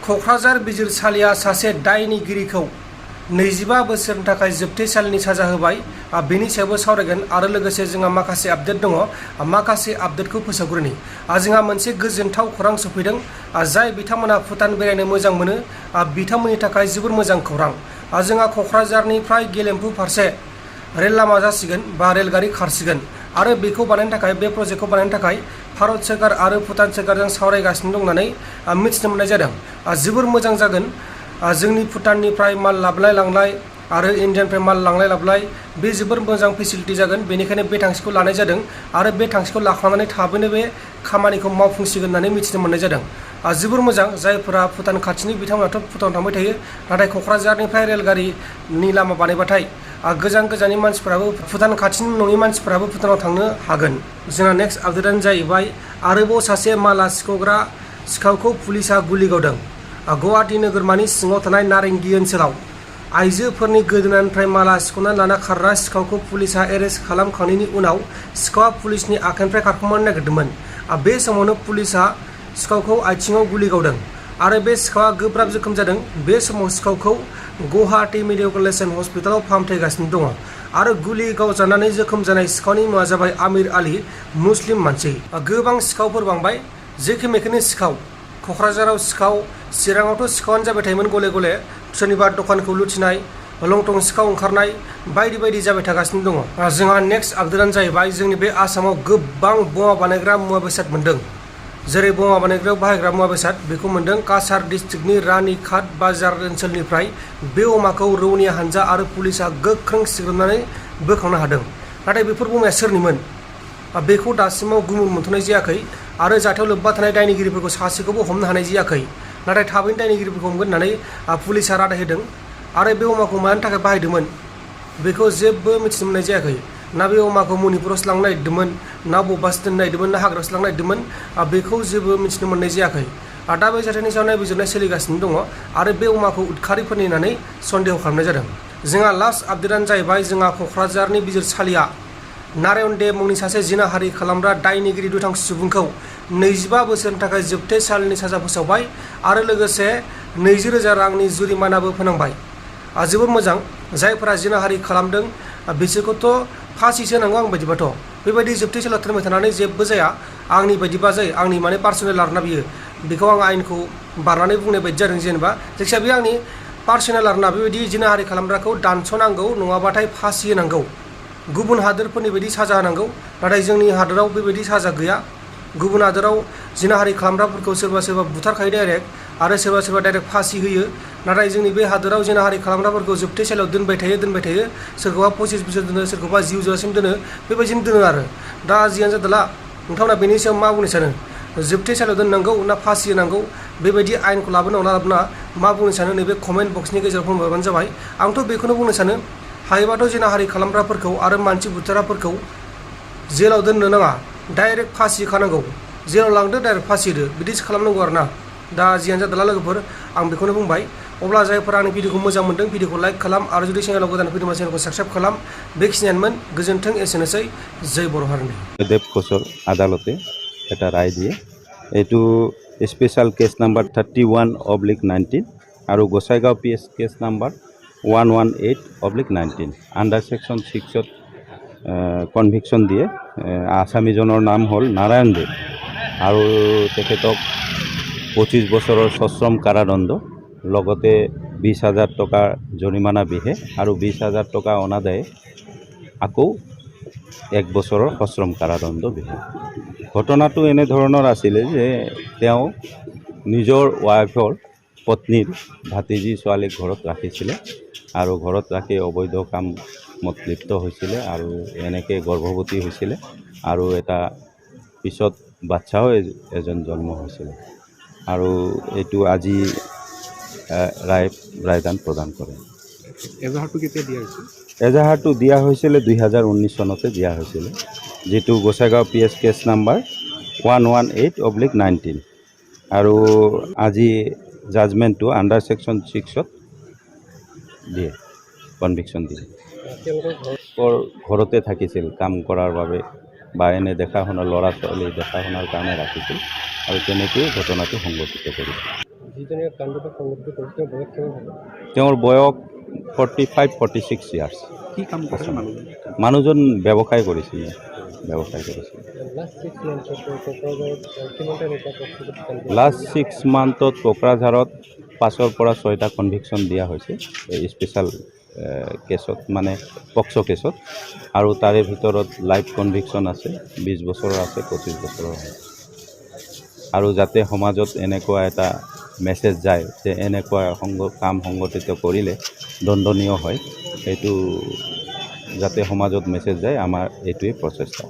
क'क्राझार बिजिरसालिया सासे दायनिगिरिखौ 25 बोसोरनि थाखाय जोबथेसालिनि साजा होबाय। बेनि सायावबो सावरायगोन आरो लोगोसे जोंहा माखासे आपडेट दङ। माखासे आपडेटखौ फोसावग्रोनि। जोंहा मोनसे गोजोनथाव खौरां सफैदों। जाय बिथांमोना भुटान बेरायनो मोजां मोनो बिथांमोननि थाखाय जोबोर मोजां खौरां। जोंहा क'क्राझारनिफ्राय गेलेमफु फारसे रेल लामा जासिगोन बा रेलगारि खारसिगोन आरो बेखौ बानायनो थाखाय बे प्रजेक्टखौ बानायनो थाखाय भारत सोरखार आरो भुटान सोरखारजों सावरायगासिनो दं होननानै मिथिनो मोननाय जादों। जोबोर मोजां जागोन। जोंनि भुटाननिफ्राय माल लाबलाय लांलाय आरो इन्डियानिफ्राय माल लांलाय लाबलाय बे जोबोर मोजां फेसिलिटि जागोन। बेनिखायनो बे थांखिखौ लानाय जादों आरो बे थांखिखौ लाखांनानै थाबैनो बे खामानिखौ मावफुंसिगोन होननानै मिथिनो मोननाय जादों। जोबोर मोजां। जायफोरा भुटान खाथिनि बिथांमोनाथ' भुटानाव थांबाय थायो, नाथाय क'क्राझारनिफ्राय रेलगारिनि लामा बानायबाथाय गोजान गोजाननि मानसिफोराबो भुटान खाथिनि नङि मानसिफोराबो भुटानाव थांनो हागोन। जोंहा नेक्स्ट आपडेटआनो जाहैबाय आरोबाव सासे माला सिखावग्रा सिखावखौ पुलिसा गुलि गावदों। गुवाहाटी नोगोरमानि सिङाव थानाय नारेंगी ओनसोलाव आइजोफोरनि गोदोनानिफ्राय माला सिख'नानै लाना खारग्रा सिखावखौ पुलिसा एरेस्ट खालामखांनायनि उनाव सिखावआ पुलिसनि आखाइनिफ्राय खारखोमानो नागिरदोंमोन। बे समावनो पुलिसा सिखावखौ आथिङाव गुलि गावदों आरो बे सिखावआ गोब्राब जोखोम जादों। बे समाव सिखावखौ गुवाहाटी मेडिकेल हस्पिटालाव फाहामथायगासिनो दङ आरो गुलि गावजानानै जोखोम जानाय सिखावनि मुङा जाबाय आमिर आली, मुस्लिम मानसि। गोबां सिखावफोर बांबाय। जेखे मेखेनो सिखाव। क'क्राझाराव सिखाव, चिराङावथ' सिखावानो जाबाय थायोमोन गले गले। सोरनिबा दखानखौ लुथिनाय, लंथं सिखाव ओंखारनाय बायदि बायदि जाबाय थागासिनो दङ। जोंहा नेक्स्ट आपडेटआनो जाहैबाय जोंनि बे आसामाव गोबां बमा बानायग्रा मुवा बेसाद मोन्दों। जेरै बमा बानायग्रायाव बाहायग्रा मुवा बेसाद बेखौ मोन्दों। काछार डिस्ट्रिक्टनि रानीखाट बाजार ओनसोलनिफ्राय बे बमाखौ रौनिया हानजा आरो पुलिसा गोख्रों सिग्रोमनानै बोखांनो हादों। नाथाय बेफोर बमाया सोरनिमोन बेखौ दासिमाव गुमुर मोनथ'नाय जायाखै आरो जाथायाव लोब्बा थानाय दायनिगिरिफोरखौ सासेखौबो हमनो हानाय जायाखै। नाथाय थाबैनो दायनिगिरिफोरखौ हमगोन होननानै पुलिसा रादाय होदों आरो बे बमाखौ मानि थाखाय बाहायदोंमोन बेखौ जेबो मिथिनो मोननाय जायाखै। ना बे बमाखौ मणिपुरावसो लांनो नागिरदोंमोन, ना बबावबासो दोननो नागिरदोंमोन, ना हाग्रायावसो लांनो नागिरदोंमोन बेखौ जेबो मिथिनो मोननाय जायाखै। दा बे जाथायनि सायाव नायबिजिरनाय सोलिगासिनो दङ आरो बे बमाखौ उदखारिफोरनि होननानै सन्देह खालामनाय जादों। जोंहा लास्ट आपडेटआनो जाहैबाय जोंहा क'क्राझारनि बिजिरसालिया नारायण दे मुंनि सासे जिनाहारि खालामग्रा दायनिगिरि दुथां सुबुंखौ 25 बोसोरनि थाखाय जोबथेसालिनि साजा फोसावबाय आरो लोगोसे 20,000 रांनि जुरिमानाबो फोनांबाय। जोबोर मोजां। जायफोरा जिनाहारि खालामदों बिसोरखौथ' फासिसो होनांगौ आंनि बायदिबाथ'। बेबायदि जोबथेसालियाव दोनबाय थानानै जेबो जाया आंनि बायदिबा जायो। आंनि माने पार्सनेल आरोना बियो। बेखौ आं आयेनखौ बारनानै बुंनाय बायदि जादों जेनेबा। जायखिजाया बे आंनि पार्सनेल आरोना। बेबायदि जिनाहारि खालामग्राखौ दानस'नांगौ नङाबाथाय फासि होनांगौ। गुबुन हादोरफोरनि बायदि साजा होनांगौ। नाथाय जोंनि हादोराव बेबायदि साजा गैया। गुबुन हादोराव जिनाहारि खालामग्राफोरखौ सोरबा सोरबा बुथारखायो डाइरेक्ट आरो सोरबा सोरबा डाइरेक्ट फासि होयो। नाथाय जोंनि बे हादोराव जिनाहारि खालामग्राफोरखौ जोबथेसालियाव दोनबाय थायो। सोरखौबा 25 बोसोर दोनो, सोरखौबा जिउ जोबजासिम दोनो। बेबायदिनो दोनो आरो। दा जियानो जादोला नोंथांमोना बेनि सायाव मा बुंनो सानो? जोबथेसालियाव दोननांगौ ना फासि होनांगौ? बेबायदि आयेनखौ लाबोनांगौ ना लाबोनाङा मा बुंनो सानो नैबे कमेन्ट बक्सनि गेजेराव फोरमायबानो जाबाय। आंथ' बेखौनो बुंनो सानो हायोबाथ' जिनाहारि खालामग्राफोरखौ आरो मानसि बुथारग्राफोरखौ जेलाव दोननो नाङा, डाइरेक्ट फासि होखानांगौ। जेलाव लांदो डाइरेक्ट फासि होदो, बिदिसो खालामनांगौ आरो ना। दा जियानो जादोला लोगोफोर आं बेखौनो बुंबाय। अब्ला जायफोरा आंनि भिडिअखौ मोजां मोनदों भिडिअखौ लाइक खालाम आरो जुदि चेनेलाव गोदान फैदोंबा चेनेलखौ साबस्क्राइब खालाम। बेखिनियानोमोन। गोजोन्थों। एसेनोसै। जय बर' हारिनि। দেব কোচর আদালতে এটা রায় দিয়ে এইটো স্পেশাল কেস নাম্বার 31/19 আৰু Gossaigaon PS case number 118/19 under section 6ত কনভিকশ্যন দিয়ে। আসামীজনৰ নাম হ'ল নাৰায়ণ দেৱ আৰু তেখেতক 25 বছৰৰ সশ্ৰম কাৰাদণ্ড লগতে 20,000 টকা জৰিমনা বিহে আৰু 20,000 টকা অনাদায়ে আকৌ 1 বছৰৰ সশ্ৰম কাৰাদণ্ড বিহে। ঘটনাটো এনেধৰণৰ আছিলে যে তেওঁ নিজৰ ৱাইফৰ পত্নীৰ ভাতিজী ছোৱালীক ঘৰত ৰাখিছিলে আৰু ঘৰত ৰাখি অবৈধ কামত লিপ্ত হৈছিলে আৰু এনেকৈ গৰ্ভৱতী হৈছিলে আৰু এটা পিছত বাচ্চাও এজন জন্ম হৈছিলে আৰু এইটো আজি ৰায়দান প্ৰদান কৰে। এজাহাৰটো কেতিয়া দিয়া হৈছিল? এজাহাৰটো দিয়া হৈছিলে 2019 চনতে দিয়া হৈছিলে, যেটো গোসাইগাঁও পিএস কেছ নাম্বাৰ 118/19 আৰু আজি জাজমেণ্টটো আণ্ডাৰ সেকশন 6ত দিয়ে, কনভিকশ্যন দিয়ে। ঘৰতে থাকিছিল কাম কৰাৰ বাবে বা এনে দেখা শুনা ল'ৰা ছোৱালী দেখা শুনাৰ কাৰণে ৰাখিছিল আৰু তেনেকৈয়ে ঘটনাটো সংঘটিত কৰিছিল। তেওঁৰ বয়স 45-46 ইয়াৰ্ছ। কি কাম কৰিছে মানুহজন? মানুহজন ব্যৱসায় কৰিছিল। লাষ্ট 6 মান্থত কোকৰাঝাৰত 5ৰ পৰা 6টা কনভিকশ্যন দিয়া হৈছে স্পেচিয়েল কেছত, মানে পক্সো কেছত, আৰু তাৰে ভিতৰত লাইভ কনভিকশ্যন আছে, 20 বছৰৰ আছে, 25 বছৰৰ আছে। আৰু যাতে সমাজত এনেকুৱা এটা মেছেজ যায় যে এনেকুৱা কাম সংগঠিত কৰিলে দণ্ডনীয় হয়, সেইটো যাতে সমাজত মেছেজ যায়, আমাৰ এইটোৱে প্ৰচেষ্টা।